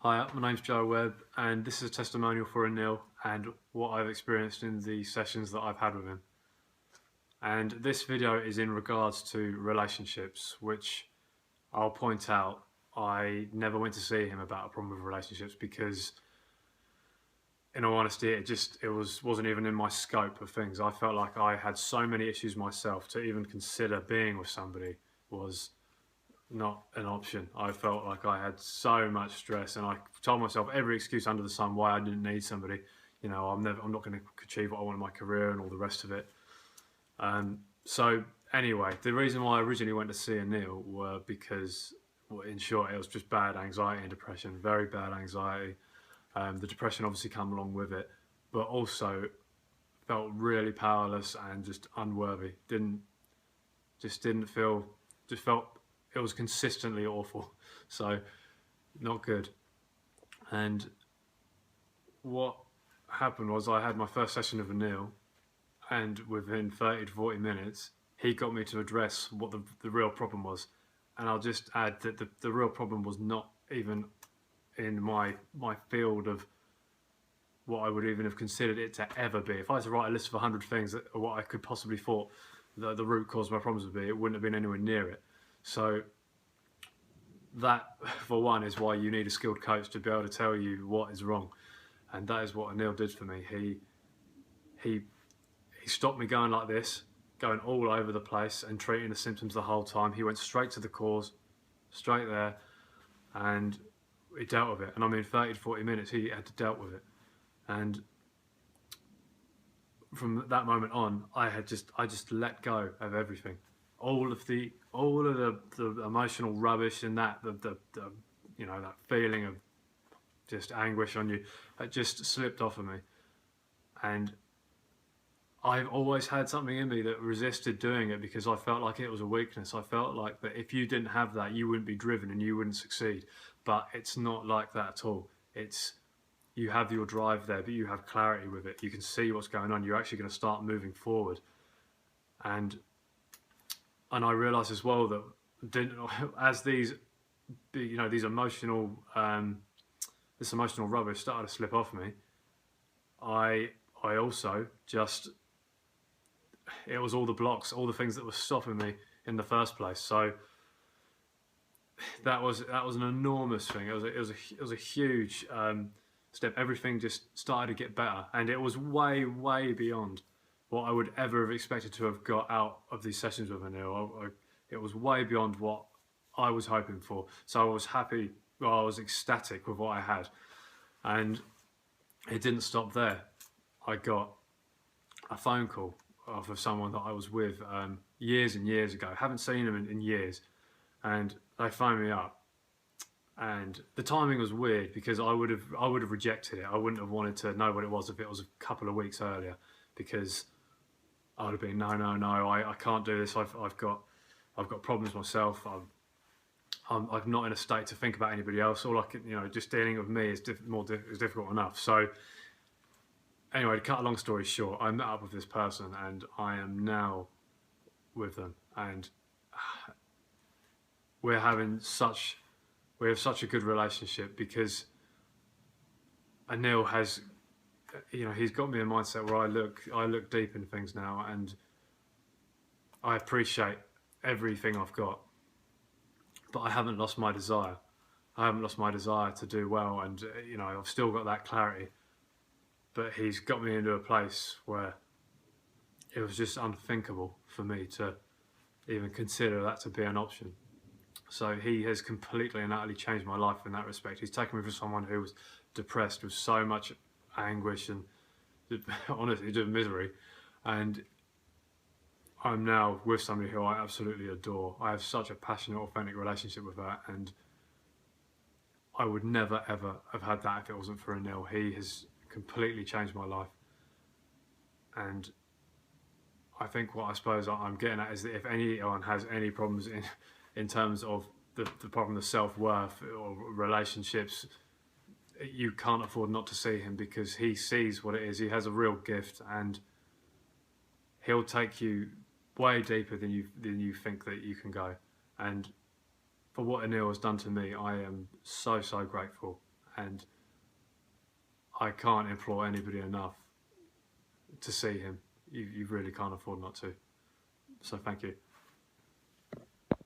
Hi, my name's Joe Webb, and this is a testimonial for Anil and what I've experienced in the sessions that I've had with him. And this video is in regards to relationships, which I'll point out I never went to see him about a problem with relationships because, in all honesty, wasn't even in my scope of things. I felt like I had so many issues myself to even consider being with somebody was not an option. I felt like I had so much stress, and I told myself every excuse under the sun why I didn't need somebody. I'm not going to achieve what I want in my career and all the rest of it. So anyway, the reason why I originally went to see Anil were because, well, in short, it was just bad anxiety and depression, very bad anxiety. The depression obviously came along with it, but also felt really powerless and just unworthy. Didn't feel, just felt it was consistently awful. So not good. And what happened was I had my first session of Anil, and within 30 to 40 minutes, he got me to address what the real problem was. And I'll just add that the real problem was not even in my field of what I would even have considered it to ever be. If I had to write a list of 100 things that what I could possibly thought the root cause of my problems would be, it wouldn't have been anywhere near it. So that, for one, is why you need a skilled coach to be able to tell you what is wrong. And that is what Anil did for me. He stopped me going like this, going all over the place and treating the symptoms the whole time. He went straight to the cause, straight there, and he dealt with it. And I mean, 30 to 40 minutes, he had to deal with it. And from that moment on, I just let go of everything, all of the emotional rubbish and that feeling of just anguish on you, it just slipped off of me. And I've always had something in me that resisted doing it because I felt like it was a weakness. I felt like that if you didn't have that, you wouldn't be driven and you wouldn't succeed. But it's not like that at all. You have your drive there, but you have clarity with it. You can see what's going on. You're actually going to start moving forward. And I realised as well that as these emotional this emotional rubbish started to slip off me, I also just, it was all the blocks, all the things that were stopping me in the first place. So that was an enormous thing. It was a huge step. Everything just started to get better, and it was way beyond what I would ever have expected to have got out of these sessions with Anil. It was way beyond what I was hoping for. So I was happy. Well, I was ecstatic with what I had, and it didn't stop there. I got a phone call off of someone that I was with years and years ago. Haven't seen them in years, and they phoned me up. And the timing was weird because I would have rejected it. I wouldn't have wanted to know what it was if it was a couple of weeks earlier, because I would have been no, I can't do this. I've got problems myself. I'm not in a state to think about anybody else. All I can, just dealing with me is difficult enough. So anyway, to cut a long story short, I met up with this person and I am now with them, and we have such a good relationship because Anil has, he's got me in a mindset where I look deep in things now, and I appreciate everything I've got, but I haven't lost my desire. I haven't lost my desire to do well, and I've still got that clarity. But he's got me into a place where it was just unthinkable for me to even consider that to be an option. So he has completely and utterly changed my life in that respect. He's taken me from someone who was depressed with so much anguish and honestly just misery, and I'm now with somebody who I absolutely adore. I have such a passionate, authentic relationship with her, and I would never ever have had that if it wasn't for Anil. He has completely changed my life, and I think what I suppose I'm getting at is that if anyone has any problems in terms of the problem of self-worth or relationships, you can't afford not to see him, because he sees what it is. He has a real gift, and he'll take you way deeper than you think that you can go. And for what Anil has done to me, I am so grateful. and I can't implore anybody enough to see him. You really can't afford not to. So thank you.